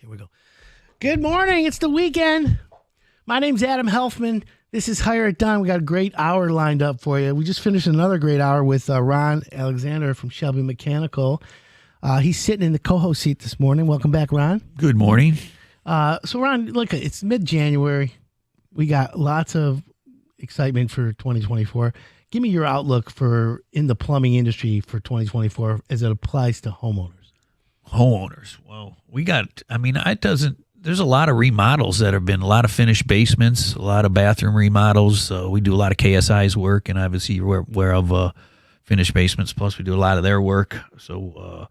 Here we go. Good morning. It's the weekend. My name's Adam Helfman. This is Hire It Done. We got a great hour lined up for you. We just finished another great hour with Ron Alexander from Shelby Mechanical. He's sitting in the co-host seat this morning. Welcome back, Ron. Good morning. So, Ron, look, it's mid-January. We got lots of excitement for 2024. Give me your outlook for in the plumbing industry for 2024 as it applies to homeowners. Well, there's a lot of remodels that have been, a lot of finished basements, a lot of bathroom remodels. We do a lot of KSI's work, and obviously you're aware of finished basements. Plus, we do a lot of their work. So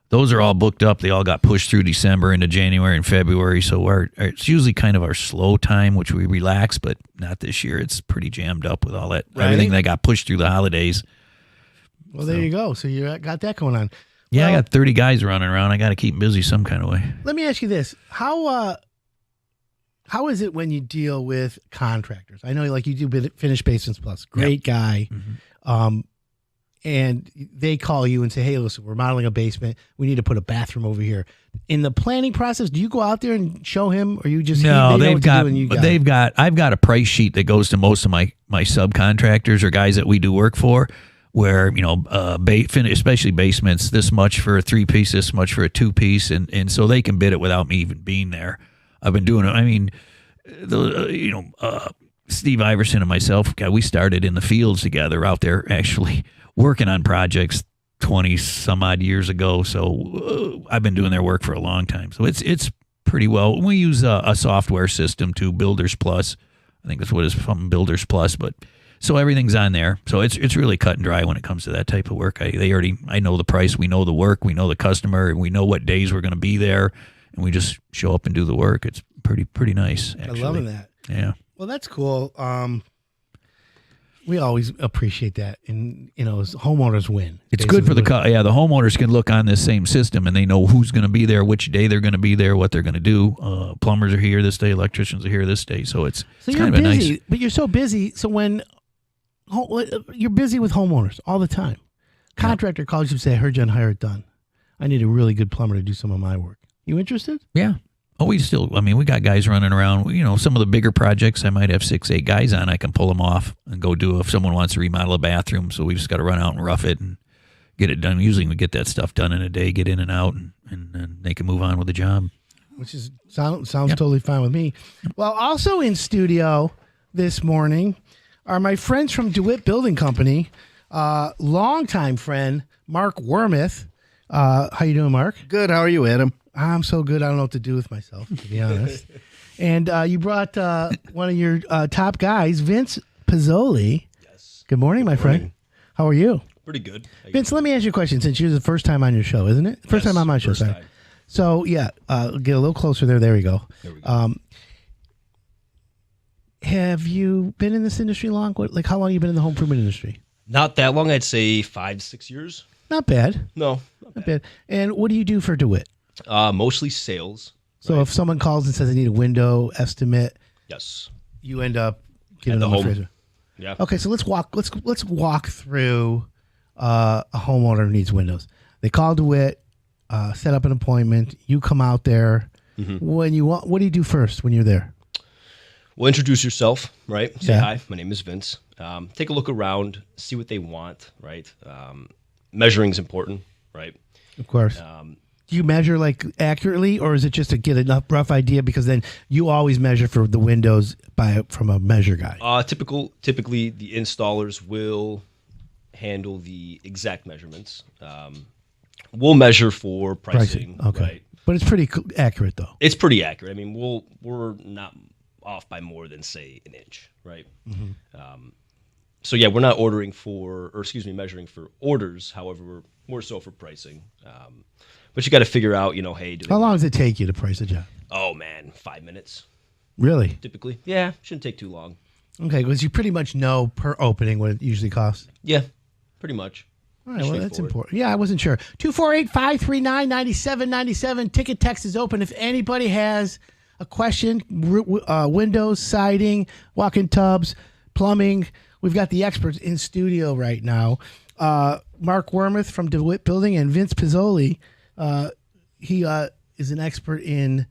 those are all booked up. They all got pushed through December into January and February. So it's usually kind of our slow time, which we relax, but not this year. It's pretty jammed up with all that, everything that got pushed through the holidays. Well, there you go. So you got that going on. Yeah, well, I got 30 guys running around. I got to keep them busy some kind of way. Let me ask you this. How is it when you deal with contractors? I know like you do Finished Basements Plus. Great guy. Mm-hmm. And they call you and say, hey, listen, we're modeling a basement. We need to put a bathroom over here. In the planning process, do you go out there and show him, or you just I've got a price sheet that goes to most of my subcontractors or guys that we do work for, where especially basements, this much for a 3-piece, this much for a 2-piece, and so they can bid it without me even being there. I've been doing it. I mean, Steve Iverson and myself, we started in the fields together out there actually working on projects 20 some odd years ago. So I've been doing their work for a long time. So it's pretty well. We use a software system too, Builders Plus. I think that's what it's from, Builders Plus. But so everything's on there. So it's really cut and dry when it comes to that type of work. I know the price, we know the work, we know the customer, and we know what days we're going to be there, and we just show up and do the work. It's pretty nice. Actually. I love that. Yeah. Well, that's cool. We always appreciate that, and as homeowners win. It's good for the homeowners can look on this same system and they know who's going to be there, which day they're going to be there, what they're going to do. Plumbers are here this day, electricians are here this day, so it's kind of busy, nice. But you're so busy, so when you're busy with homeowners all the time, contractor calls you and say, "I heard you on Hire It Done. I need a really good plumber to do some of my work. You interested?" Yeah. Oh, we got guys running around. Some of the bigger projects, I might have 6-8 guys on. I can pull them off and go do if someone wants to remodel a bathroom. So we just got to run out and rough it and get it done. Usually we get that stuff done in a day, get in and out, and they can move on with the job. Which is sounds totally fine with me. Well, also in studio this morning are my friends from DeWitt Building Company, longtime friend, Mark Wormuth. How you doing, Mark? Good. How are you, Adam? I'm so good, I don't know what to do with myself, to be honest. And you brought one of your top guys, Vince Pizzoli. Yes. Good morning, my friend. How are you? Pretty good. Vince, let me ask you a question, since you're the first time on your show, isn't it? First time on my show, sorry. Time. So, get a little closer there. There we go. Have you been in this industry long? How long have you been in the home improvement industry? Not that long. I'd say 5-6 years. Not bad. No, not bad. And what do you do for DeWitt? Mostly sales. So if someone calls and says they need a window estimate, yes, you end up giving them a appraiser. Yeah. Okay, so let's walk through a homeowner who needs windows. They call DeWitt, set up an appointment. You come out there. Mm-hmm. What do you do first when you're there? Well, introduce yourself, right? Say hi. My name is Vince. Take a look around, see what they want, right? Measuring is important, right? Of course. Do you measure accurately, or is it just to get a rough idea? Because then you always measure for the windows from a measure guy. Typically, the installers will handle the exact measurements. We'll measure for pricing. Okay, right? But it's pretty accurate, though. It's pretty accurate. I mean, we're not off by more than say an inch, right? Mm-hmm. So yeah, we're not measuring for orders. However, we're more so for pricing. But you got to figure out, hey. How long does it take you to price a job? Oh man, 5 minutes. Really? Typically, yeah, shouldn't take too long. Okay, because you pretty much know per opening what it usually costs. Yeah, pretty much. All right, well, that's important. Yeah, I wasn't sure. 248-539-9797. Ticket text is open. If anybody has a question, windows, siding, walk-in tubs, plumbing, we've got the experts in studio right now. Mark Wormuth from DeWitt Building and Vince Pizzoli. He is an expert in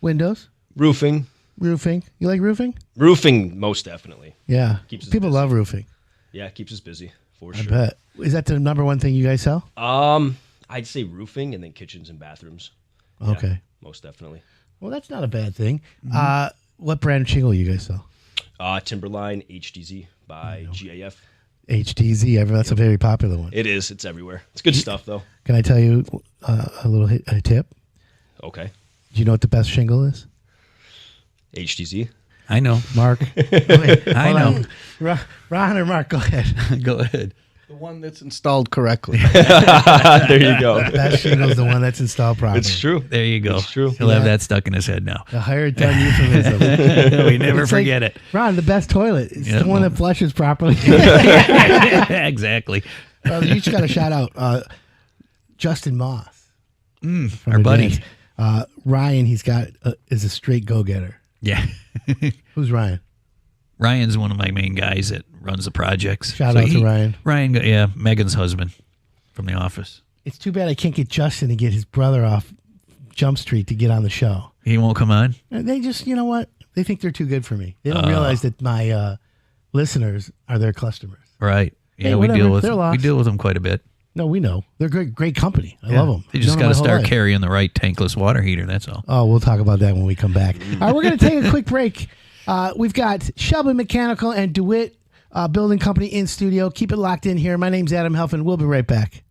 windows, Roofing. roofing. You like roofing? Roofing, most definitely. Yeah. Keeps us People busy. love roofing. Yeah, keeps us busy for I sure. bet. Is that the number one thing you guys sell? I'd say roofing and then kitchens and bathrooms. Okay. Most definitely. Well, that's not a bad thing. What brand of shingle you guys sell? Timberline HDZ by GAF. HDZ. That's a very popular one. It is. It's everywhere. It's good stuff, though. Can I tell you a little a tip? Okay. Do you know what the best shingle is? HDZ. I know. Mark. I know. Ron or Mark, go ahead. Go ahead. The one that's installed correctly. There you go. Best shingle is the one that's installed properly. It's true. There you go. It's true. He'll have that stuck in his head now. The hired done euphemism. We never It's like, forget it. Ron, the best toilet is Yep. the one that flushes properly. Exactly. You just got to shout out Justin Moss. from Our the buddy. dance. Ryan, he's got is a straight go-getter. Yeah. Who's Ryan? Ryan's one of my main guys that runs the projects. Shout out to Ryan. Ryan, yeah, Megan's husband from the office. It's too bad I can't get Justin to get his brother off Jump Street to get on the show. He won't come on? And they just, you know what? They think they're too good for me. They don't realize that my listeners are their customers. Right. Yeah, Hey, we whatever. deal with They're lost. we deal with them quite a bit. No, we know. They're great company. I love them. They just got to start carrying the right tankless water heater, that's all. Oh, we'll talk about that when we come back. All right, we're going to take a quick break. We've got Shelby Mechanical and DeWitt Building Company in studio. Keep it locked in here. My name's Adam Helfman. We'll be right back.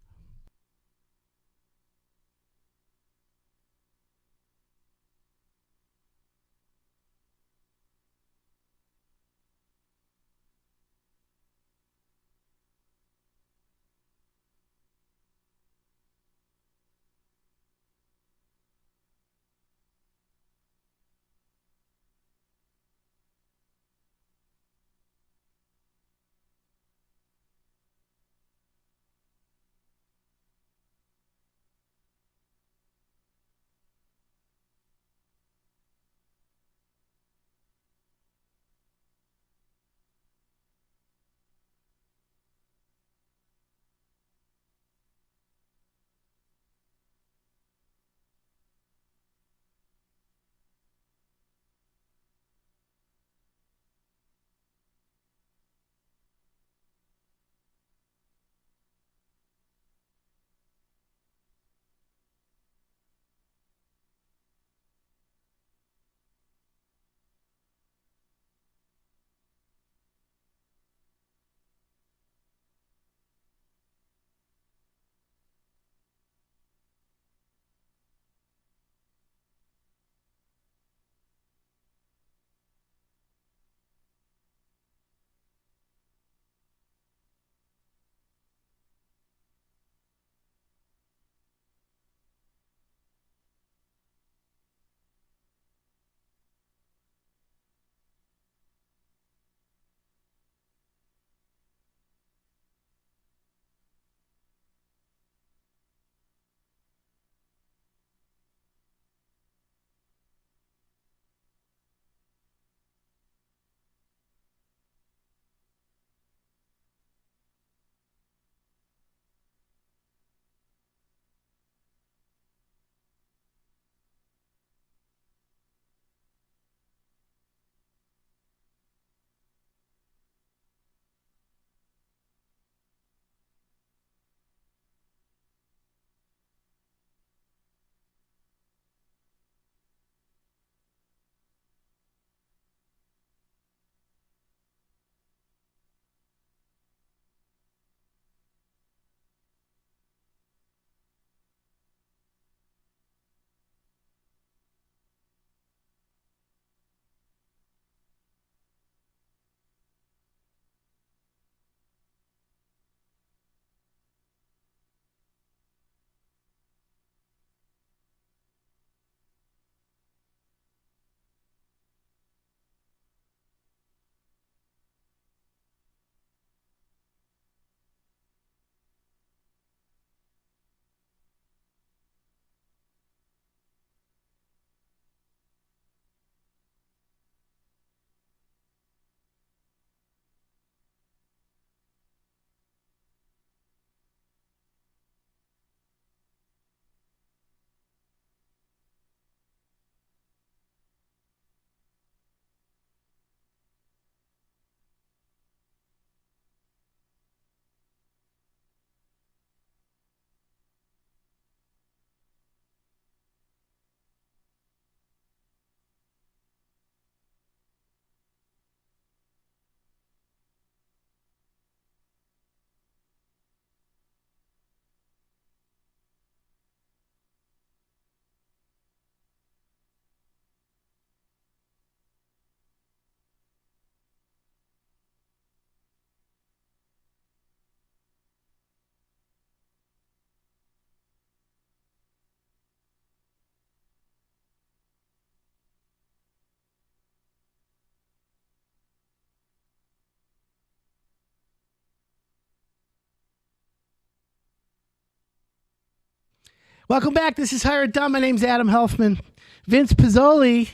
Welcome back. This is Hire It Done. My name's Adam Helfman. Vince Pizzoli,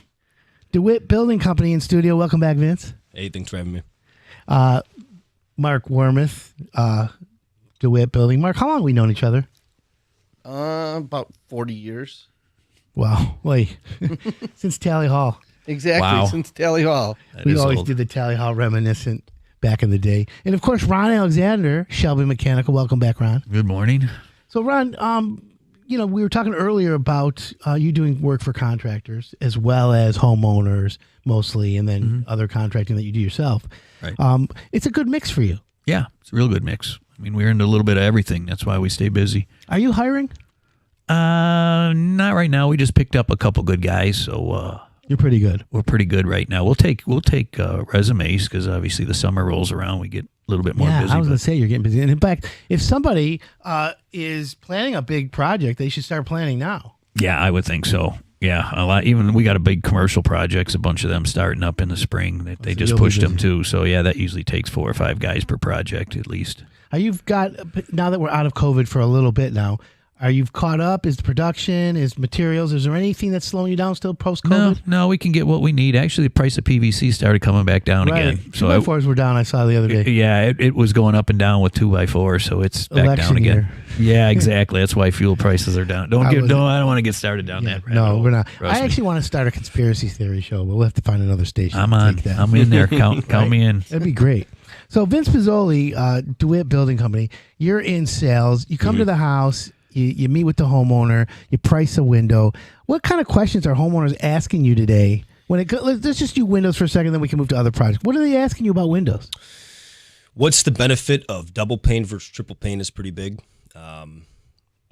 DeWitt Building Company in studio. Welcome back, Vince. Hey, thanks for having me. Mark Wormuth, DeWitt Building. Mark, how long have we known each other? About 40 years. Wow. Wait. Since Tally Hall. Exactly, Wow. since Tally Hall. We always did the Tally Hall reminiscent back in the day. And, of course, Ron Alexander, Shelby Mechanical. Welcome back, Ron. Good morning. So, Ron, we were talking earlier about you doing work for contractors as well as homeowners mostly, and then other contracting that you do yourself. Right. It's a good mix for you. Yeah, it's a real good mix. I mean, we're into a little bit of everything. That's why we stay busy. Are you hiring? Not right now. We just picked up a couple good guys, so You're pretty good. we're pretty good right now. We'll take resumes because obviously the summer rolls around. We get a little bit more busy. I was but- going to say you're getting busy. And in fact, if somebody is planning a big project, they should start planning now. Yeah, I would think so. Yeah, a lot. Even we got a big commercial projects, a bunch of them starting up in the spring. They So just you'll be pushed them busy. too. So yeah, that usually takes 4 or 5 guys per project at least. You've got, now that we're out of COVID for a little bit now, are you caught up? Is the production, is materials, is there anything that's slowing you down still post-COVID? No, we can get what we need. Actually, the price of PVC started coming back down Right. again. 2x4s were down, I saw the other day. Yeah, it was going up and down with 2x4, so it's back Election down again. year. Yeah, exactly. That's why fuel prices are down. I don't want to get started down that. rabbit No, hole. we're not. Trust I me. actually want to start a conspiracy theory show, but we'll have to find another station. I'm to on. take that. I'm in there. Count me in. That'd be great. So Vince Pizzoli, DeWitt Building Company, you're in sales. You come to the house, you meet with the homeowner, you price a window. What kind of questions are homeowners asking you today? Let's just do windows for a second, then we can move to other projects. What are they asking you about windows? What's the benefit of double pane versus triple pane is pretty big. A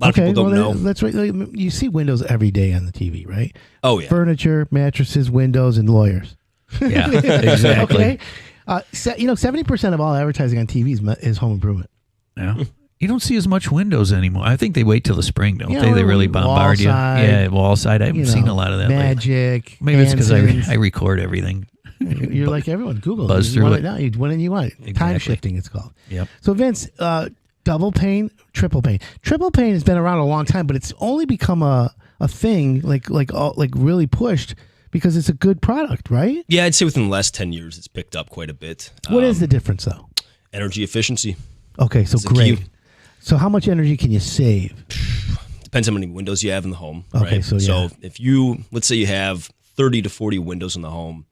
lot of people don't know. That's right. You see windows every day on the TV, right? Oh, yeah. Furniture, mattresses, windows, and lawyers. Yeah, exactly. Okay. 70% of all advertising on TV is home improvement. Yeah. You don't see as much windows anymore. I think they wait till the spring, don't Yeah, they? They well, really bombard you. wall side, Yeah, wall side. I haven't seen a lot of that lately. Magic. Maybe it's because Hanson's. I record everything. You're like everyone. Google Buzz it. You through want it. it now. You when you want it. Time Exactly. shifting, it's called. Yep. So Vince, double pane, triple pane. Triple pane has been around a long time, but it's only become a thing like really pushed because it's a good product, right? Yeah, I'd say within the last 10 years, it's picked up quite a bit. What is the difference though? Energy efficiency. Okay, so It's a great. key. So how much energy can you save? Depends how many windows you have in the home. Okay, right? so yeah. So if let's say you have 30 to 40 windows in the home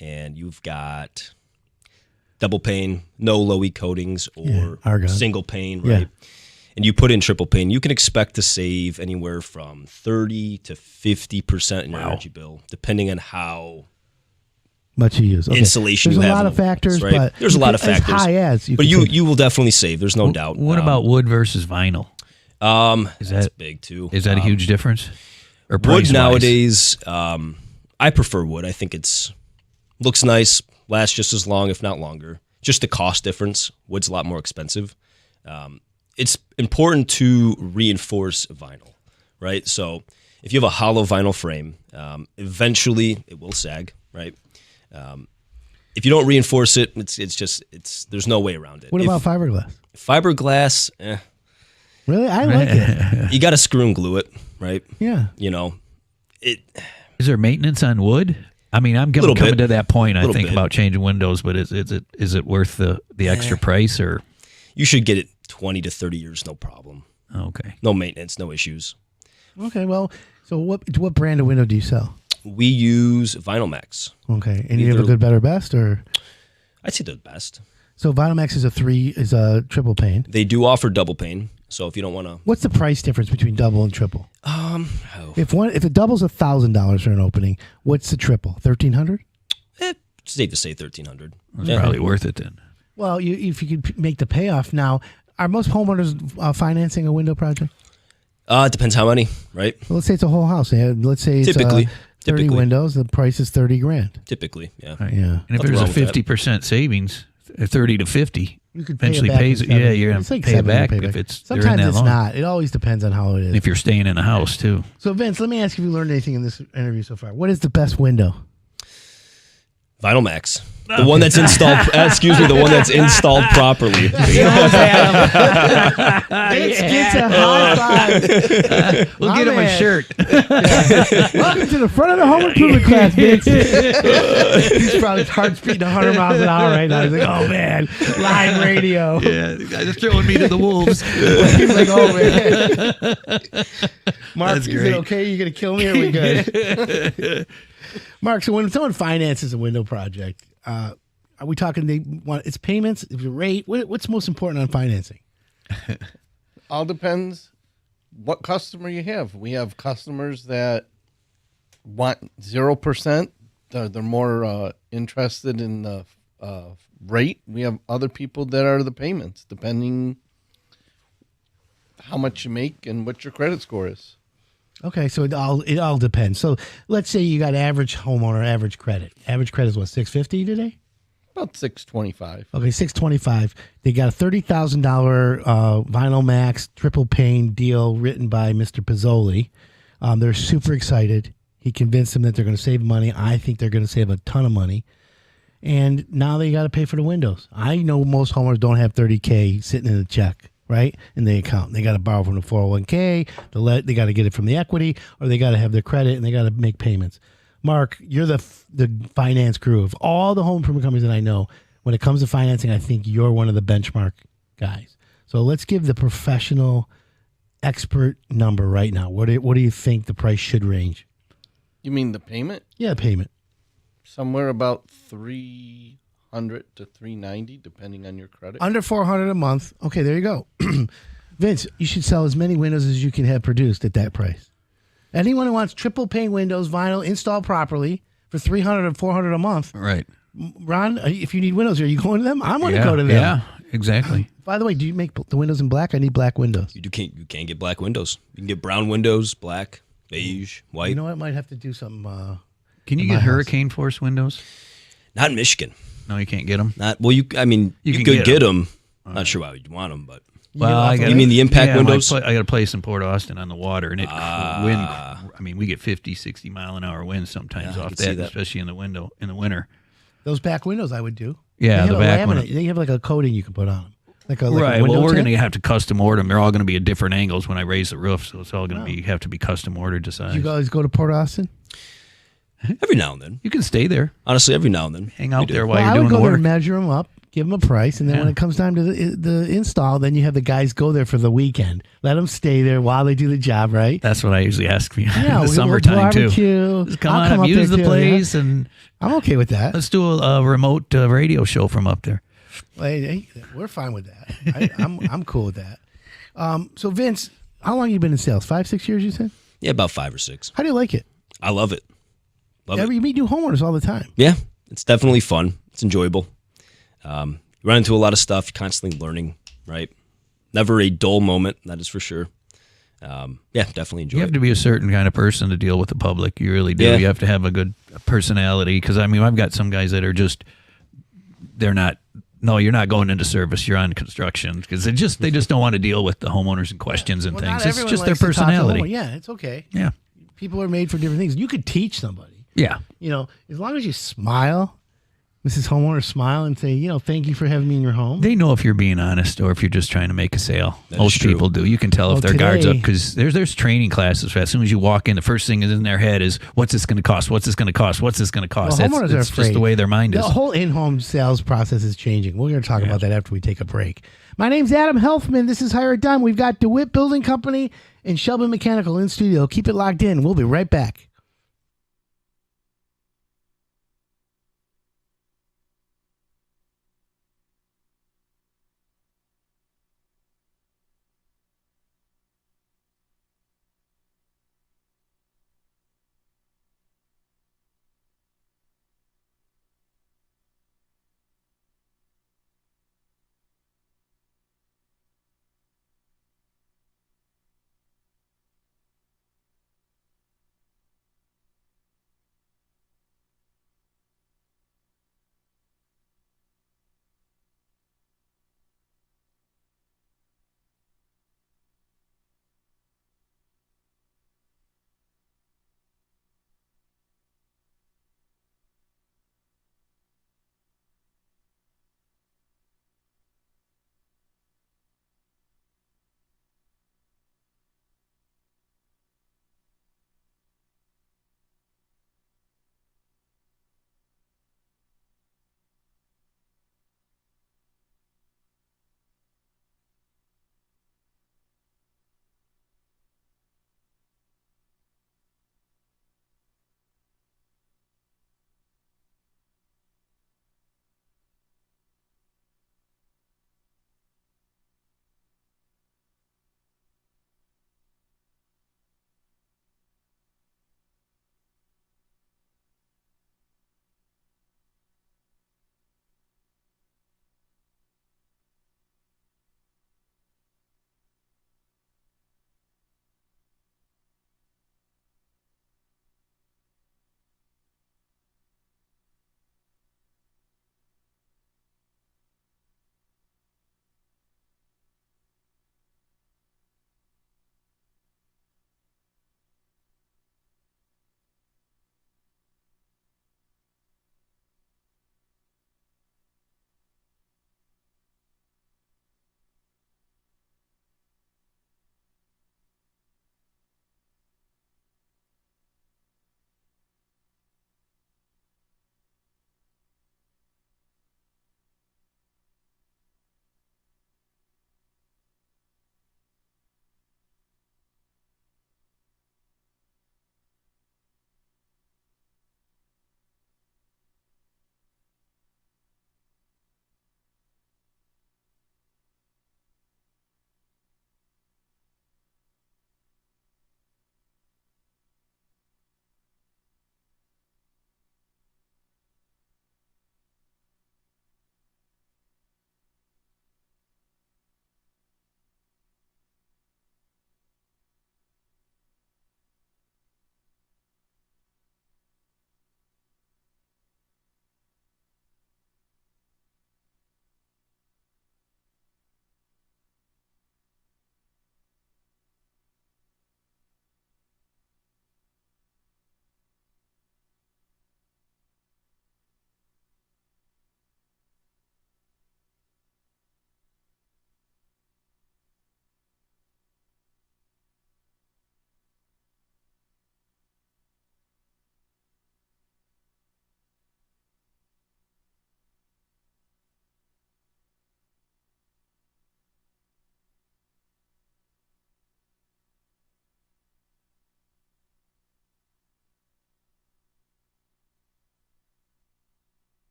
and you've got double pane, no low E coatings or argon. single pane, Yeah. right? And you put in triple pane, you can expect to save anywhere from 30 to 50% in your energy bill, depending on how Much you use. Okay. insulation There's you a have. lot in of the walls, factors, right? but There's a lot of factors. As high as but can save. you will definitely save. There's no doubt. What about wood versus vinyl? That's that- big too. Is that a huge difference? Or Wood price-wise? nowadays, I prefer wood. I think looks nice, lasts just as long, if not longer. Just the cost difference. Wood's a lot more expensive. It's important to reinforce vinyl, right? So if you have a hollow vinyl frame, eventually it will sag, right? If you don't reinforce it, there's no way around it. What about fiberglass? Fiberglass? Really? I like it. You got to screw and glue it, right? Yeah. You know, Is there maintenance on wood? I mean, I'm Little coming bit. to that point. I Little think bit. about changing windows, but is it worth the extra price or? you should get it 20 to 30 years, no problem. Okay. No maintenance, no issues. Okay. Well, so what brand of window do you sell? We use Vinyl Max. Okay. And you have a Either- good, better, best, or I'd say they're the best. so Vinyl Max is a triple pane. They do offer double pane, so if you don't want to, What's the price difference between double and triple? If it doubles $1,000 for an opening, what's the triple? $1,300? it's safe to say 1,300. It's probably worth it then. Well, if you could make the payoff now, are most homeowners financing a window project? It depends how many, right? Well, let's say it's a whole house. Let's say it's Typically. 30 windows. The price is $30,000. Typically, yeah. Right. Yeah. And if Nothing there's wrong a with that. 50% savings, 30 to 50, You could pay eventually it back pays in it. Yeah, 7 you're gonna it's like pay it 7 back payback. if it's they're in Sometimes that it's long. not. It always depends on how it is. If you're staying in a house too. So Vince, let me ask you if you learned anything in this interview so far. What is the best window? Vinyl Max. The one that's installed, excuse me, the one that's installed properly. Vince gets a high five. We'll My get him a man. shirt. Welcome to the front of the home improvement class, Vince. He's probably heart's beating 100 miles an hour right now. He's like, oh man, live radio. Yeah, the guys are throwing me to the wolves. He's like, oh man. Mark, That's is it great. okay? You gonna kill me or are we good? Mark, so when someone finances a window project, are we talking they want it's payments, it's a rate? What's most important on financing? All depends what customer you have. We have customers that want 0%. They're more interested in the rate. We have other people that are the payments, depending how much you make and what your credit score is. Okay, so it all depends. So let's say you got average homeowner, average credit. Average credit is what, 650 today? About 625. Okay, 625. They got a $30,000 Vinyl Max triple pane deal written by Mr. Pizzoli. They're super excited. He convinced them that they're going to save money. I think they're going to save a ton of money. And now they got to pay for the windows. I know most homeowners don't have $30K sitting in a check, right, in the account. They got to borrow from the 401K. They got to get it from the equity, or they got to have their credit, and they got to make payments. Mark, you're the finance guru of all the home improvement companies that I know. When it comes to financing, I think you're one of the benchmark guys. So let's give the professional expert number right now. What do you think the price should range? You mean the payment? Yeah, payment. Somewhere about $300 to $390, depending on your credit. Under $400 a month. Okay, there you go. Vince, you should sell as many windows as you can have produced at that price. Anyone who wants triple pane windows, vinyl, installed properly for $300 or $400 a month. Right. Ron, if you need windows, are you going to them? I'm going to go to them. Yeah, exactly. By the way, do you make the windows in black? I need black windows. You can't get black windows. You can get brown windows, black, beige, white. You know what? I might have to do something. Can you in get my house. hurricane force windows? Not in Michigan. No, you can't get them. Not well. You can could get get them. Not sure why you'd want them, but Well, You you mean the impact windows? I got a place in Port Austin on the water, and it wind. I mean, we get 50, 60 mile an hour winds sometimes Yeah, I off can see that, that. especially in the winter. those back windows I would do. Yeah, They the have a back laminate. one. They have like a coating you can put on them. Like a Right. window Well, we're tint? going to have to custom order them. They're all going to be at different angles when I raise the roof, so it's all going to have to be custom ordered to size. You guys go to Port Austin? every now and then. You can stay there, Honestly, every now and then. hang we out do. there while Well, I you're would doing go the there work. and measure them up, give them a price, and then when Yeah. it comes time to the install, then you have the guys go there for the weekend. Let them stay there while they do the job, right? That's what I usually ask you Yeah, in the we'll summertime too. barbecue. Just come I'll on come up, up use there the too, yeah. place, and I'm okay with that. let's do a remote radio show from up there. Hey, we're fine with that. I'm cool with that. So Vince, how long have you been in sales? 5, 6 years, you said? Yeah, about 5 or 6. How do you like it? I love it. Love it. You meet new homeowners all the time. Yeah, it's definitely fun. It's enjoyable. You run into a lot of stuff. You're constantly learning, right? Never a dull moment, that is for sure. Yeah, definitely enjoy You have it. to be a certain kind of person to deal with the public. You really do. Yeah. You have to have a good personality. Because I mean, I've got some guys that are just they're not. No, you're not going into service. You're on construction because they just don't want to deal with the homeowners and questions and Well, things. not It's everyone just their likes to talk to personality. homeowners. Yeah, it's okay. Yeah, People are made for different things. You could teach somebody. yeah. You know, as long as you smile, Mrs. Homeowner, smile and say, thank you for having me in your home. They know if you're being honest or if you're just trying to make a sale. That is Most true. people do. You can tell if Oh, their guard's up today- because there's training classes. As soon as you walk in, the first thing is in their head is, "What's this going to cost? What's this going to cost? What's this going to cost?" Well, That's homeowners are it's afraid. just the way their mind The is. whole in-home sales process is changing. We're going to talk about that after we take a break. My name's Adam Helfman. This is Hire It Done. We've got DeWitt Building Company and Shelby Mechanical in studio. Keep it locked in. We'll be right back.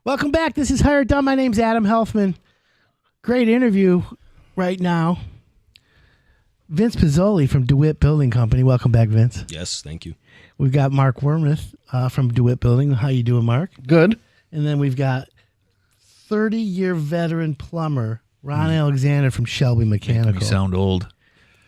Welcome back. This is Hired Done. My name's Adam Helfman. Great interview right now. Vince Pizzoli from DeWitt Building Company. Welcome back, Vince. Yes, thank you. We've got Mark Wormuth from DeWitt Building. How you doing, Mark? Good. And then we've got 30-year veteran plumber Ron Alexander from Shelby Mechanical. You sound old.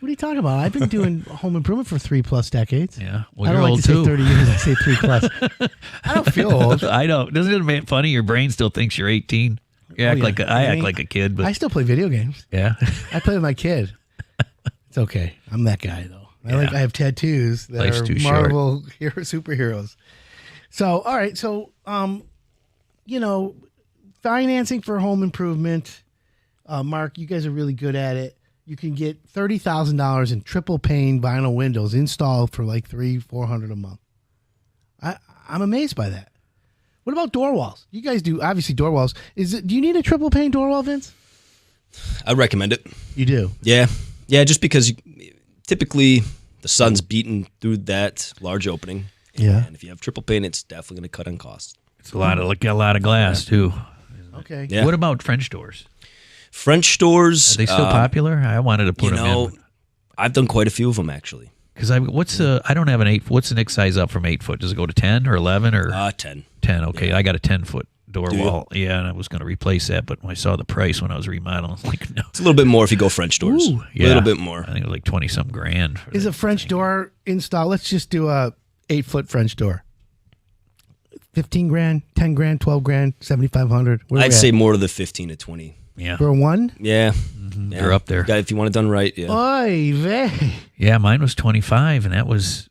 What are you talking about? I've been doing home improvement for 3+ decades. Yeah. Well, I you're don't like old to too. say 30 years. I say 3+. I don't feel old. I know. Doesn't it make funny? Your brain still thinks you're 18. You act yeah. like I act like a kid, but I still play video games. yeah. I play with my kid. It's okay. I'm that guy though. I have tattoos that Life's are too short. Marvel superheroes. So, all right. So, financing for home improvement. Mark, you guys are really good at it. You can get $30,000 in triple pane vinyl windows installed for like $300-400 a month. I'm amazed by that. What about door walls? You guys do obviously door walls. Do you need a triple pane door wall, Vince? I recommend it. You do. Yeah, just because typically the sun's beating through that large opening. Yeah. And if you have triple pane, it's definitely going to cut on cost. It's a lot of glass too. Okay. Yeah. What about French doors? French doors. Are they still popular? I wanted to put them in. I've done quite a few of them actually. Because I don't have an 8. What's the next size up from 8 foot? Does it go to 10 or 11 or 10? 10. Okay, Yeah. I got a 10-foot door Do you? wall. Yeah, and I was going to replace that, but when I saw the price when I was remodeling, I was like, no. It's a little bit more if you go French doors. Ooh, A little bit more. I think it was like 20-some grand. Is a French door install? Let's just do a 8-foot French door. 15 grand, 10 grand, 12 grand, 7,500. I'd say more to the 15 to 20. Yeah. For one? Yeah. They're up there. If you want it done right, yeah. Oy vey. Yeah, mine was 25, and that was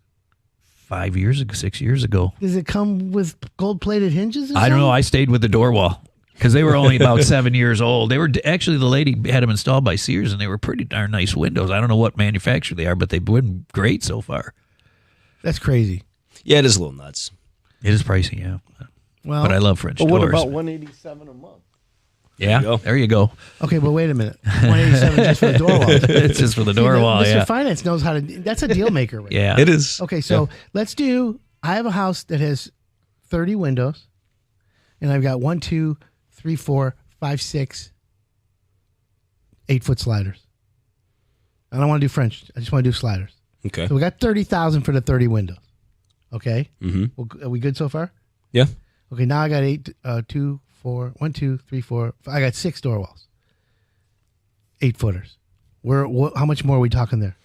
6 years ago. Does it come with gold-plated hinges? Or I don't know. something? I stayed with the door wall because they were only about 7 years old. They were actually, the lady had them installed by Sears, and they were pretty darn nice windows. I don't know what manufacturer they are, but they've been great so far. That's crazy. Yeah, it is a little nuts. It is pricey, yeah. Well, But I love French But doors. what about $187 a month? Yeah, there you go. okay, but wait a minute. 187 just for the door wall. It's just for the door wall, Mr. yeah. Finance knows how to. That's a deal maker, right? Yeah. It is. Okay, so let's do. I have a house that has 30 windows, and I've got 1, 2, 3, 4, 5, 6, 8-foot sliders. I don't want to do French. I just want to do sliders. Okay. So we got 30,000 for the 30 windows. Okay. Mm-hmm. Well, are we good so far? Yeah. Okay. Now I got 1, 2, 3, 4. I got 6 door walls. 8-footers. How much more are we talking there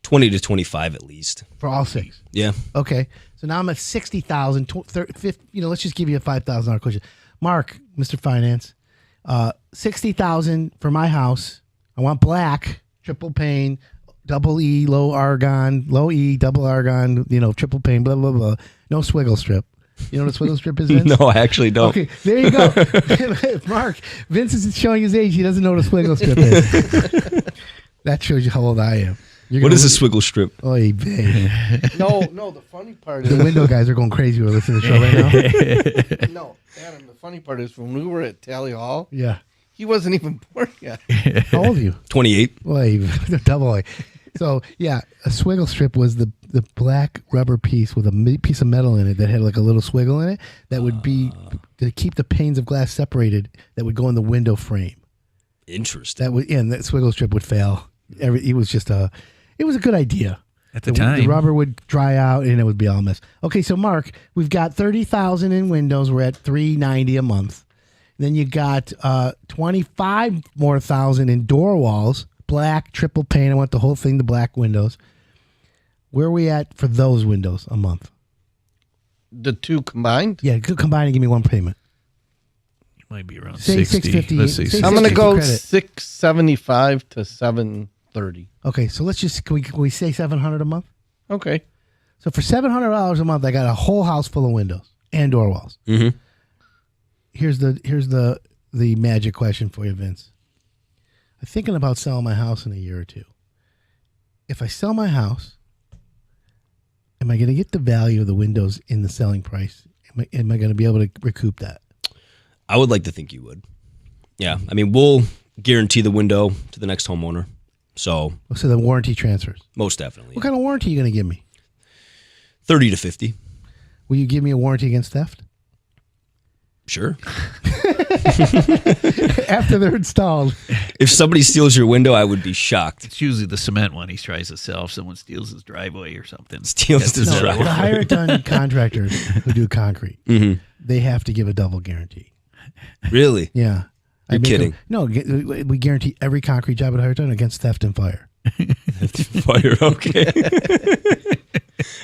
20 to 25 at least. for all 6? Yeah. Okay. So now I'm at 60,000. Let's just give you a $5,000 question. Mark, Mr. Finance, 60,000 for my house. I want black, triple pane, double E, low argon, low E, double argon, triple pane, blah, blah, blah. No swiggle strip. You know what a swiggle strip is, Vince? No, I actually don't. Okay, there you go. Mark, Vince is showing his age. He doesn't know what a swiggle strip is. That shows you how old I am. What is a swiggle strip? Oy vey. No, the funny part The is window guys are going crazy. We're listening to the show right now. no, Adam. The funny part is when we were at Tally Hall, Yeah. he wasn't even born yet. How old are you? 28. Oy, double A. So, yeah, a swiggle strip was the black rubber piece with a piece of metal in it that had like a little swiggle in it that would be to keep the panes of glass separated that would go in the window frame. Interesting. And that swiggle strip would fail. It was a good idea. At the time. The rubber would dry out and it would be all a mess. Okay, so Mark, we've got 30,000 in windows. We're at $390 a month. Then you got 25 more thousand in door walls, black, triple pane. I want the whole thing to black windows. Where are we at for those windows a month? The two combined? Yeah, combine and give me one payment. Might be around Say 60. 650. Let's see. Say I'm going to 650 go credit. 675 to 730. Okay, so let's just can we say $700 a month? Okay. So for $700 a month, I got a whole house full of windows and door walls. Mm-hmm. Here's the magic question for you, Vince. I'm thinking about selling my house in a year or two. If I sell my house, am I going to get the value of the windows in the selling price? Am I going to be able to recoup that? I would like to think you would. Yeah. I mean, we'll guarantee the window to the next homeowner. So The warranty transfers. most definitely. What kind of warranty are you going to give me? 30 to 50. Will you give me a warranty against theft? Sure. After they're installed. If somebody steals your window, I would be shocked. It's usually the cement one he tries to sell if someone steals his driveway or something. Steals his No, driveway. the higher done contractors who do concrete, they have to give a double guarantee. Really? Yeah. You're kidding. We guarantee every concrete job at higher done against theft and fire. Fire, okay.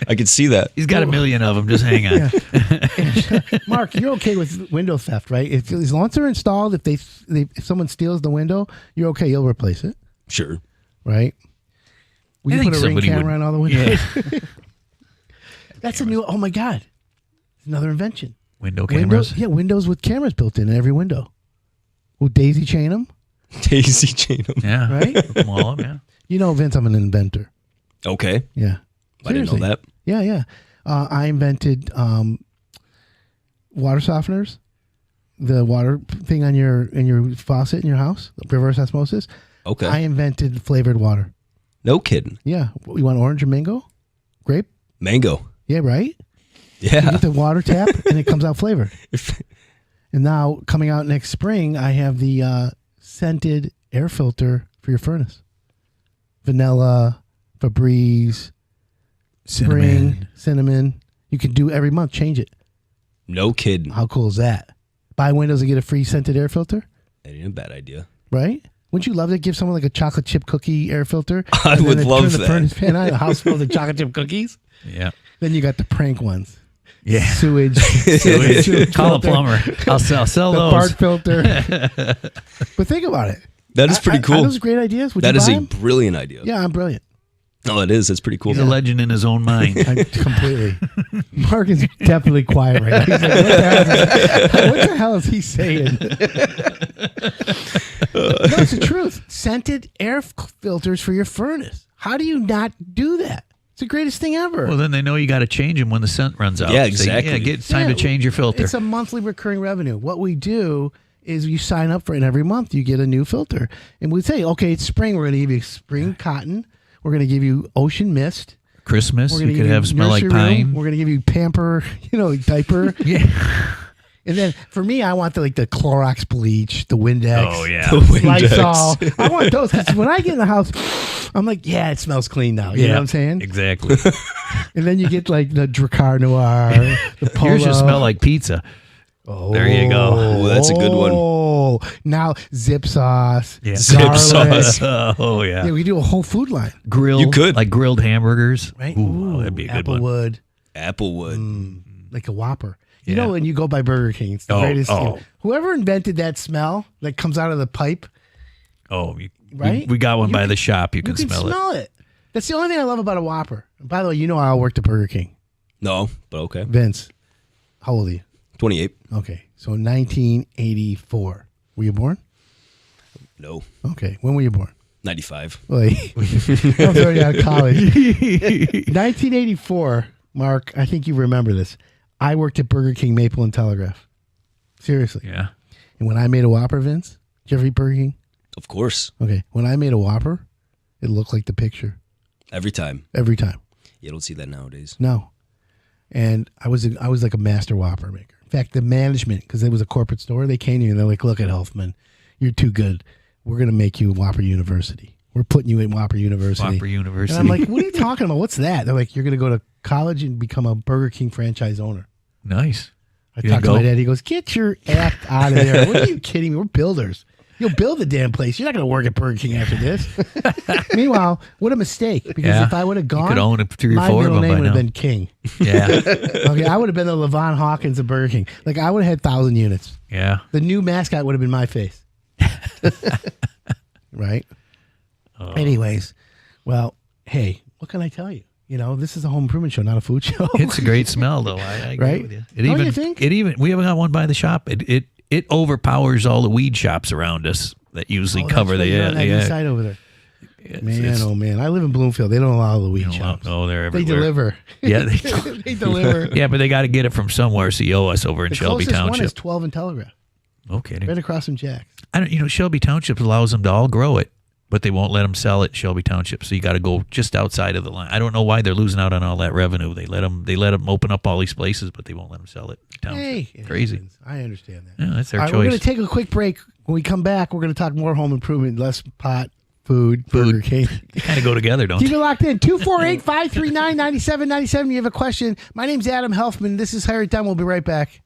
I could see that. He's got a million of them. Just hang on. Yeah. Mark, you're okay with window theft, right? As long as they're installed, if someone steals the window, you're okay. You'll replace it, Sure. right? Will I you think put a ring somebody camera would- on all the windows? That's a new. Oh my God, it's another invention. Window cameras. Windows with cameras built in every window. We'll daisy chain them, Daisy chain 'em. Yeah. right? Hook 'em all up, yeah. You know, Vince, I'm an inventor. Okay. Yeah, I didn't know Seriously. that. Yeah. I invented water softeners, the water thing on your faucet in your house, reverse osmosis. Okay. I invented flavored water. No kidding. Yeah, you want orange or mango, grape? Mango. Yeah, right. You Yeah. get the water tap and it comes out flavored. And now coming out next spring, I have the scented air filter for your furnace. Vanilla, Febreze, spring, cinnamon. You can do every month, change it. No kidding. How cool is that? Buy windows and get a free scented air filter, That ain't a bad idea. right? Wouldn't you love to give someone like a chocolate chip cookie air filter? I And then would they love turn the that. furnace fan on, a house full of chocolate chip cookies. Yeah. Then you got the prank ones. Yeah. Sewage. Call a filter, plumber. I'll sell The those. fart filter. But think about it. That is pretty Are cool. those great ideas? Would That you is buy a 'em? brilliant idea. Yeah, I'm brilliant. Oh, it is. That's pretty cool. He's a legend in his own mind. I, completely. Mark is definitely quiet right now. He's like, what the hell is he saying? No, it's the truth. Scented air filters for your furnace. How do you not do that? It's the greatest thing ever. Well, then they know you got to change them when the scent runs out. Yeah, Say, exactly. It's time to Yeah, change your filter. It's a monthly recurring revenue. What we do is you sign up for it, and every month you get a new filter. And we say, okay, it's spring. We're going to give you spring cotton. We're going to give you ocean mist. Christmas, We're you going to could give have you smell like nursery room. pine. We're going to give you pamper, diaper. Yeah. And then for me, I want the Clorox bleach, the Windex. Oh, yeah. The Windex. Lysol. I want those because when I get in the house, I'm like, yeah, it smells clean now. You know what I'm saying? Exactly. And then you get like the Dracar Noir, the Polo. Yours just smell like pizza. Oh, There you go. Oh, that's a good one. Oh, now zip sauce, Yeah. Zip garlic. sauce. Oh, yeah. Yeah, we do a whole food line, Grilled. You could. Like grilled hamburgers. right? Ooh, that'd be a good one. Applewood, Applewood. like a Whopper. You Yeah. know, when you go by Burger King, it's the Oh, greatest. oh. Whoever invented that smell that comes out of the pipe, Oh, right? we got one You by can- the shop. You you can smell it. it. That's the only thing I love about a Whopper. And by the way, you know I worked at Burger King. No, but okay. Vince, how old are you? 28. Okay, so 1984. Were you born? No. Okay, when were you born? 95. Wait, I was already out of college. 1984, Mark, I think you remember this. I worked at Burger King Maple and Telegraph. Seriously. Yeah. And when I made a Whopper, Vince, did you ever eat Burger King? Of course. Okay, when I made a Whopper, it looked like the picture Every time. every time. You don't see that nowadays. No. And I was like a master Whopper maker. In fact, the management, because it was a corporate store, they came to me and they're like, look at Helfman, you're too good. We're going to make you Whopper University. We're putting you in Whopper University. Whopper University. And I'm like, what are you talking about? What's that? They're like, you're going to go to college and become a Burger King franchise owner. Nice. I You talked to didn't my go? dad. He goes, get your act out of there. What are you kidding me? We're builders. You'll build the damn place. You're not going to work at Burger King after this. Meanwhile, what a mistake. Because Yeah. if I would have gone, could own 3 or my 4 of middle them name by would have now. been King. Yeah. Okay, I would have been the Levon Hawkins of Burger King. Like, I would have had 1,000 units. Yeah. The new mascot would have been my face. Right? Oh. Anyways, well, hey, what can I tell you? You know, this is a home improvement show, not a food show. It's a great smell, though. I agree Right? with you. Don't you think? It even we haven't got one by the shop. It overpowers all the weed shops around us that usually Oh, cover that's the right, you're on that east side over there. Man, oh man, I live in Bloomfield. They don't allow the weed shops. Oh, they're They everywhere. deliver. Yeah, they, They deliver. yeah, but they got to get it from somewhere. So you owe us over in The Shelby closest one is Township. 12 and Telegraph, Okay, right across from Jack's. Shelby Township allows them to all grow it. but they won't let them sell it in Shelby Township. So you got to go just outside of the line. I don't know why they're losing out on all that revenue. They let them open up all these places, but they won't let them sell it in Township. Hey, crazy. happens. I understand that. Yeah, that's their All right, choice. we're going to take a quick break. When we come back, we're going to talk more home improvement, less pot, food, Burger King. They kind of go together, don't Keep they? it locked in. 248-539-9797. You have a question. My name's Adam Helfman. This is Hire It Done. We'll be right back.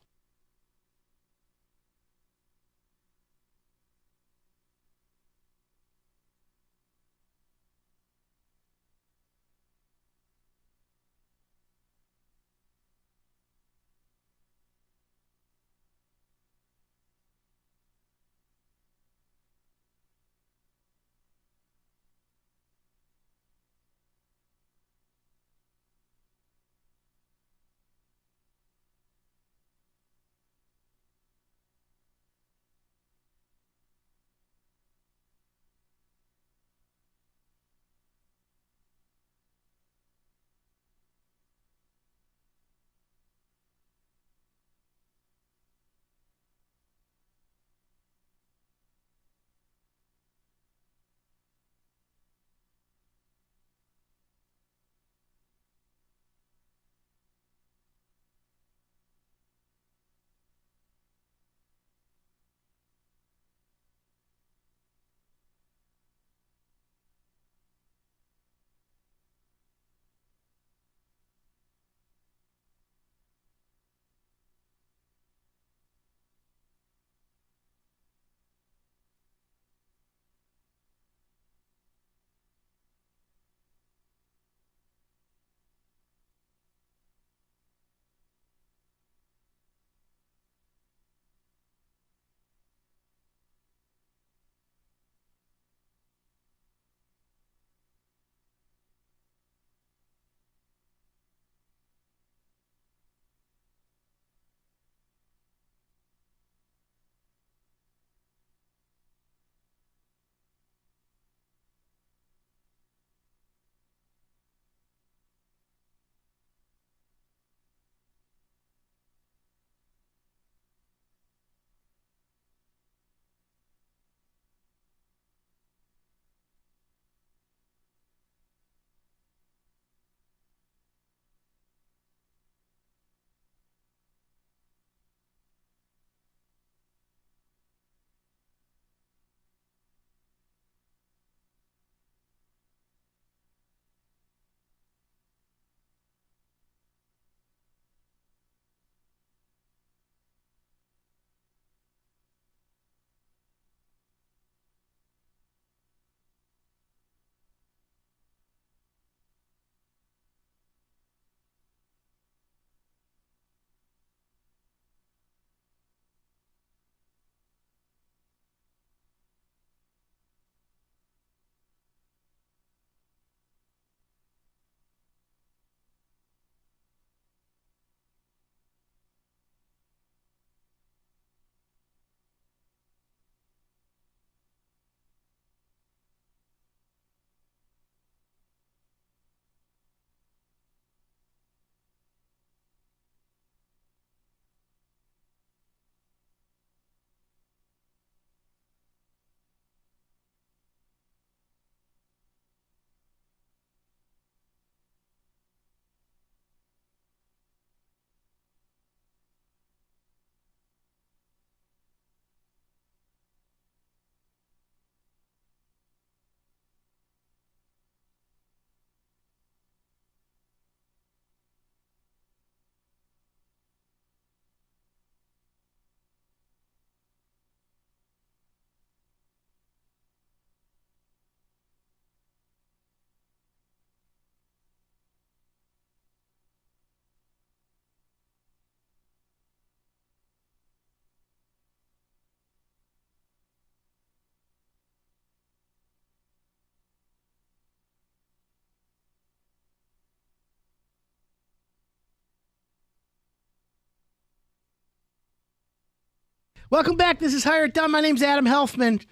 Welcome back. This is Hire It Done. My name's Adam Helfman.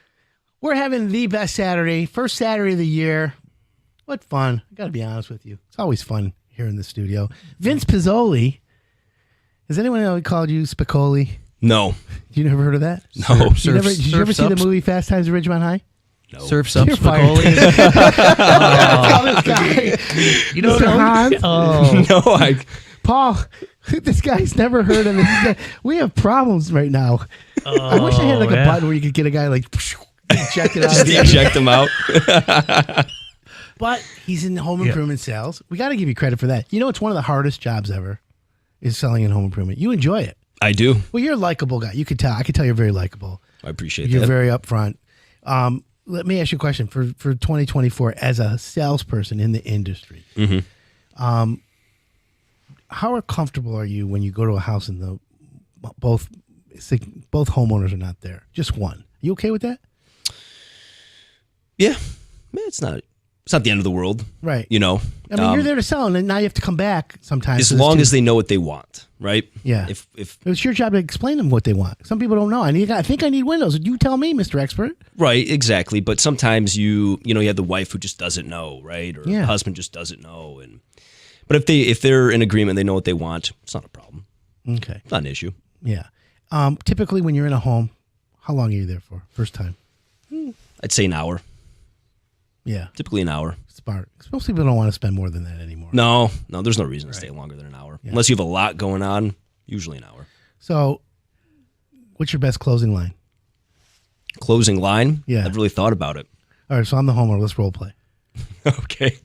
We're having the best Saturday, first Saturday of the year. What fun. I got to be honest with you. It's always fun here in the studio. Vince Pizzoli. Has anyone ever called you Spicoli? No. You never heard of that? No. Did you ever see the movie Fast Times at Ridgemont High? No. Surf's up, You're fired. Spicoli. Tell this guy. You know, Mr. Hans. oh, No, Paul, this guy's never heard of it. We have problems right now. I wish I had like a yeah. button where you could get a guy like eject it out. just eject them out. But he's in home improvement sales. We got to give you credit for that. You know, it's one of the hardest jobs ever is selling in home improvement. You enjoy it. I do. Well, you're a likable guy. You could tell. I could tell you're very likable. I appreciate You're that. very upfront. Let me ask you a question for 2024 as a salesperson in the industry. Mm-hmm. How comfortable are you when you go to a house and the both homeowners are not there? Just one. You okay with that? Yeah. It's not the end of the world. Right. You know. I mean, you're there to sell, and now you have to come back sometimes. As long as they know what they want, right? Yeah. If It's your job to explain to them what they want. Some people don't know. I think I need windows. You tell me, Mr. Expert. right, exactly. But sometimes you have the wife who just doesn't know, right? Or Yeah. the husband just doesn't know. But if they're in agreement, they know what they want. It's not a problem. Okay. It's not an issue. Yeah. Typically, when you're in a home, how long are you there for? First time? I'd say an hour. Yeah. Typically an hour. Smart. Most people don't want to spend more than that anymore. No, there's no reason to stay longer than an hour. Yeah. Unless you have a lot going on, usually an hour. So, what's your best closing line? Closing line? Yeah. I've really thought about it. All right, so I'm the homeowner. Let's role play. Okay.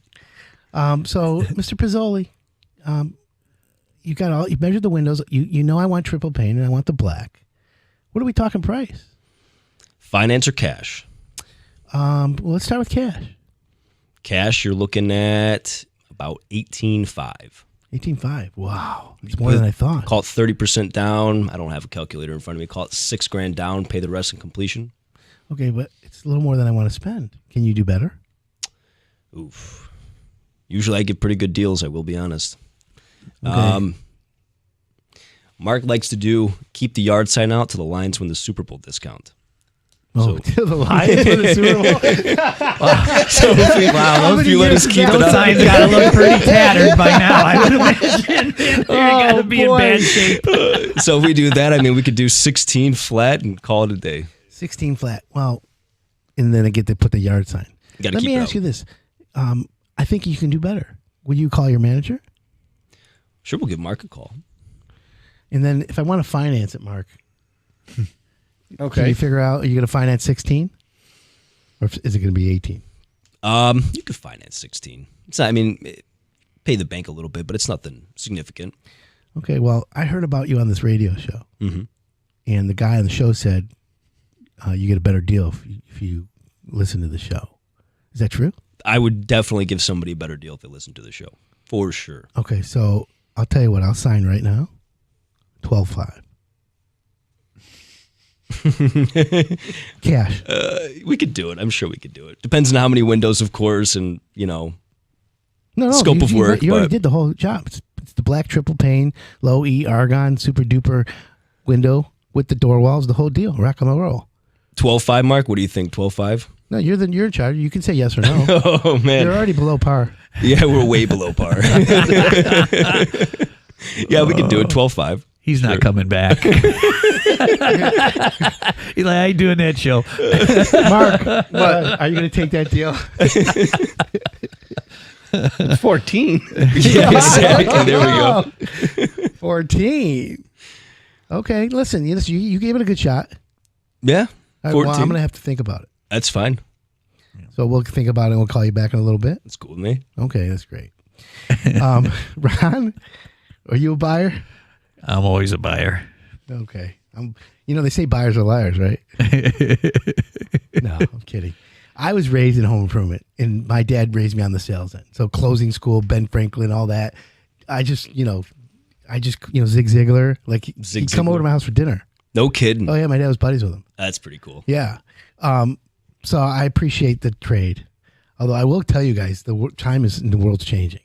So, Mr. Pizzoli, you measured the windows. You know I want triple pane and I want the black. What are we talking price? Finance or cash? Well, let's start with cash. Cash, you're looking at about $18,500. 18.5. Wow, it's more than I thought. Call it 30% down. I don't have a calculator in front of me. Call it $6,000 down. Pay the rest in completion. Okay, but it's a little more than I want to spend. Can you do better? Oof. Usually I get pretty good deals. I will be honest. Okay. Mark likes to keep the yard sign out till the Lions win the Super Bowl discount. Oh, So- to the Lions for the Super Bowl. So if you let us keep it those up. signs got to look pretty tattered by now. I would imagine they're got to be in bad shape. So if we do that, we could do 16 flat and call it a day. 16 flat. Well, and then I get to put the yard sign. Gotta Let keep me it ask up. you this. I think you can do better. Will you call your manager? Sure, we'll give Mark a call. And then if I want to finance it, Mark, can Okay. you figure out, are you going to finance 16? Or is it going to be 18? You could finance 16. It's not, pay the bank a little bit, but it's nothing significant. Okay, well, I heard about you on this radio show. Mhm. And the guy on the show said you get a better deal if you listen to the show. Is that true? I would definitely give somebody a better deal if they listen to the show. For sure. Okay, so I'll tell you what. I'll sign right now. 12.5. Cash. We could do it. I'm sure we could do it. Depends on how many windows, of course, and, No, scope of work, You already but- did the whole job. It's the black triple pane, low E argon, super duper window with the door walls, the whole deal. Rock and roll. 12.5, Mark? What do you think? 12.5? No, you're in charge. You can say yes or no. Oh, man. You're already below par. Yeah, we're way below par. Yeah, we could do it. 12.5. He's not coming back. He's like, I ain't doing that show. Mark, what? Are you going to take that deal? 14. Yeah, exactly. There we go. 14. Okay, listen, you gave it a good shot. Yeah, All right, 14. well, I'm going to have to think about it. That's fine. So we'll think about it and we'll call you back in a little bit. That's cool with me. Okay, that's great. Ron, are you a buyer? I'm always a buyer. Okay. They say buyers are liars, right? No, I'm kidding. I was raised in home improvement, and my dad raised me on the sales end. So closing school, Ben Franklin, all that. I just Zig Ziglar, like he'd come over to my house for dinner. No kidding. Oh yeah, my dad was buddies with him. That's pretty cool. Yeah. So I appreciate the trade. Although I will tell you guys, the world's changing.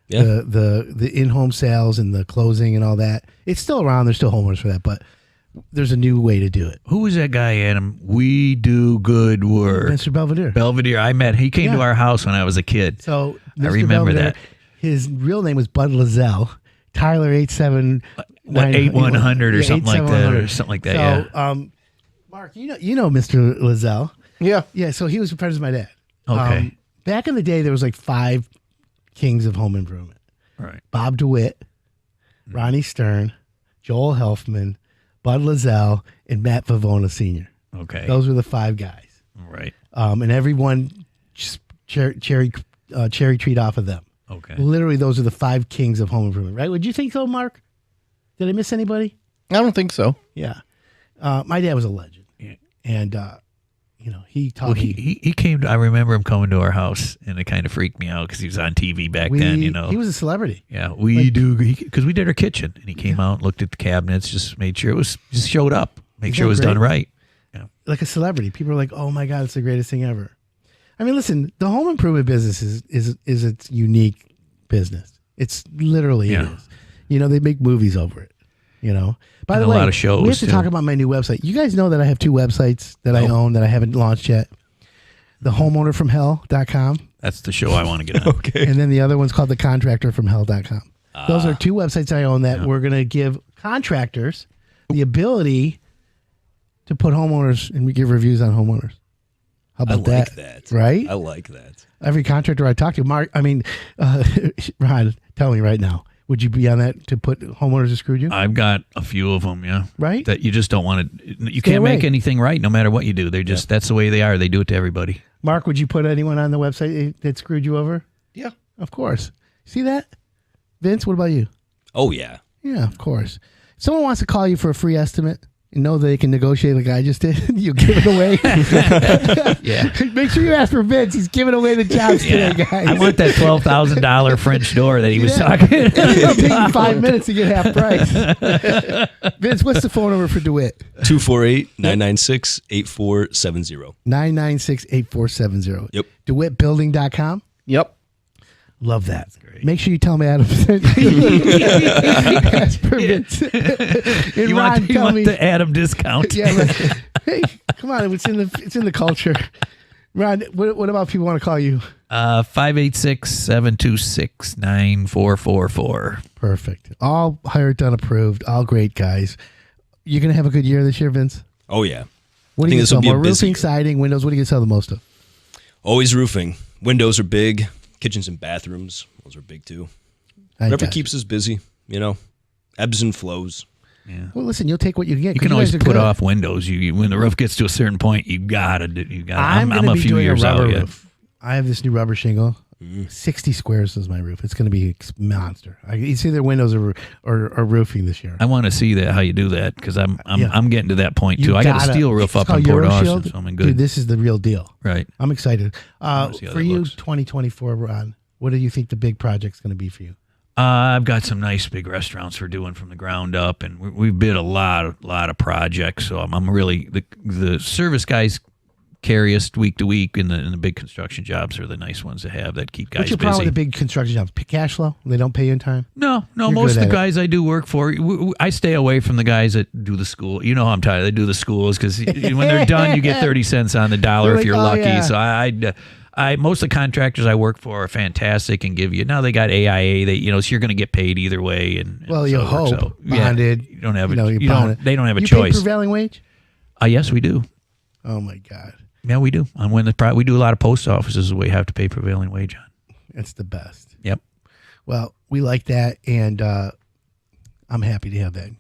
Yeah. The in-home sales and the closing and all that. It's still around. There's still homeowners for that, but there's a new way to do it. Who was that guy, Adam? We do good work. Mr. Belvedere. Belvedere. I met. He came to our house when I was a kid. So I Mr. remember Belvedere, that. His real name was Bud Lazell. Tyler 87 8100 or Yeah, something like that, 8700. or something like that. So, Yeah. Mark, you know Mr. Lazell. Yeah. Yeah, so he was friends with my dad. Okay. Back in the day, there was like 5 kings of home improvement. Right. Bob DeWitt, Ronnie Stern, Joel Helfman, Bud Lazell, and Matt Vavona Sr. Okay. Those were the 5 guys. Right. And everyone just cherry treat off of them. Okay. Literally, those are the 5 kings of home improvement, right? Would you think so, Mark? Did I miss anybody? I don't think so. Yeah. My dad was a legend. Yeah. And, he taught Well, me. he came. I remember him coming to our house, and it kind of freaked me out because he was on TV back then. He was a celebrity. Yeah, we do because we did our kitchen, and he came out, looked at the cabinets, just made sure just showed up, make sure it was done right. Yeah. Like a celebrity. People are like, "Oh my God, it's the greatest thing ever." I mean, listen, the home improvement business is its unique business. It's literally it is. They make movies over it. By And the a way, lot of shows, we have to too. talk about my new website. You guys know that I have 2 websites that I own that I haven't launched yet. The homeownerfromhell.com. That's the show I want to get on. Okay. And then the other one's called thecontractorfromhell.com. Those are 2 websites I own that we're going to give contractors the ability to put homeowners and give reviews on homeowners. How about that. Right? I like that. Every contractor I talk to, Ron, tell me right now, would you be on that to put homeowners that screwed you? I've got a few of them, yeah. Right? That you just don't want to. You Stay can't make away. anything right, no matter what you do. They're just that's the way they are. They do it to everybody. Mark, would you put anyone on the website that screwed you over? Yeah. Of course. See that? Vince, what about you? Oh yeah. Yeah, of course. If someone wants to call you for a free estimate and know that they can negotiate like I just did, you give it away. Yeah. Make sure you ask for Vince. He's giving away the jobs today, guys. I want that $12,000 French door that he was talking It'll take you 5 minutes to get half price. Vince, what's the phone number for DeWitt? 248-996-8470. 996-8470. Yep. DeWittBuilding.com. Yep. Love that. Great. Make sure you tell me Adam. Ask for Vince. And You Ron, want tell me. the Adam discount. Yeah, hey, come on, it's in the culture. Ron, what about people want to call you? 586-726-9444. Perfect. All hired, done, approved. All great guys. You're gonna have a good year this year, Vince. Oh yeah. What I do you think this will sell be a more? busy Roofing, year. siding, windows. What do you sell the most of? Always roofing. Windows are big. Kitchens and bathrooms. Those are big too. Whatever keeps us busy. Ebbs and flows. Yeah. Well, listen, you'll take what you get. You can always put off windows. You when the roof gets to a certain point, you gotta do. I'm a be few doing years a rubber out yet. roof. I have this new rubber shingle. 60 squares is my roof. It's going to be a monster. It's either windows or roofing this year. I want to see that how you do that because I'm getting to that point too. I got a steel roof up in Port Austin, so I'm in good. Dude, this is the real deal. Right. I'm excited. see how For that you, looks. 2024, Ron, what do you think the big project's going to be for you? I've got some nice big restaurants we're doing from the ground up, and we bid a lot of projects. So I'm really the service guys carry us week to week, and the big construction jobs are the nice ones to have that keep guys What's your busy. problem with the big construction jobs? Cash flow? They don't pay you in time? No, You're most good of the at it. guys I do work for, I stay away from the guys that do the school. You know how I'm tired. They do the schools because when they're done, you get 30 cents on the dollar They're if you're like, oh, lucky. yeah. So I most of the contractors I work for are fantastic and give you. Now they got AIA. So you're going to get paid either way. And Well, so you it works hope. out. Bonded. You don't have you're bonded. They don't have a you choice. pay prevailing wage? Yes, we do. Oh, my God. Yeah, we do. And when we do a lot of post offices, we have to pay prevailing wage on. It's the best. Yep. Well, we like that, and I'm happy to have that.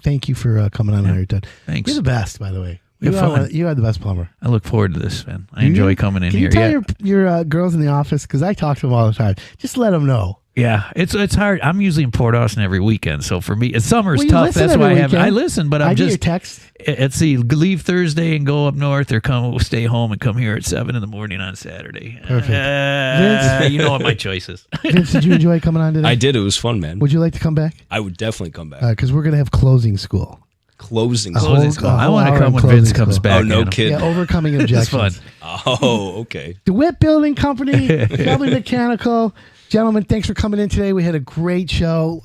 Thank you for coming on Hired Done. Thanks. You're the best, by the way. We have fun. You are the best plumber. I look forward to this, man. I Do enjoy you? coming in Can here. you tell your girls in the office, because I talk to them all the time, just let them know. Yeah, it's hard. I'm usually in Port Austin every weekend, so for me, summer's Well, you tough. listen That's why every weekend. I listen, but I I'm get your just text. let's see, leave Thursday and go up north, or stay home and come here at 7 a.m. on Saturday. Perfect. You know what my choice is. Vince, did you enjoy coming on today? I did. It was fun, man. Would you like to come back? I would definitely come back. Because we're going to have closing school. Closing. Closing school. I want to come when Vince comes back. Oh, no Adam. kidding. Yeah, overcoming It's objections. fun. Oh, okay. DeWitt Building Company, Shelby Mechanical. Gentlemen, thanks for coming in today. We had a great show.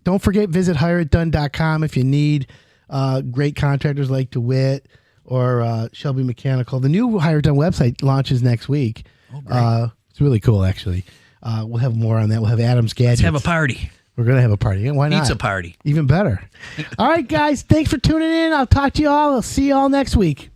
Don't forget, visit hireitdone.com if you need great contractors like DeWitt or Shelby Mechanical. The new Hire It Done website launches next week. It's really cool, actually. We'll have more on that. We'll have Adam's Gadgets. Let's have a party. We're going to have a party. Why not? Pizza party. Even better. All right, guys. Thanks for tuning in. I'll talk to you all. I'll see you all next week.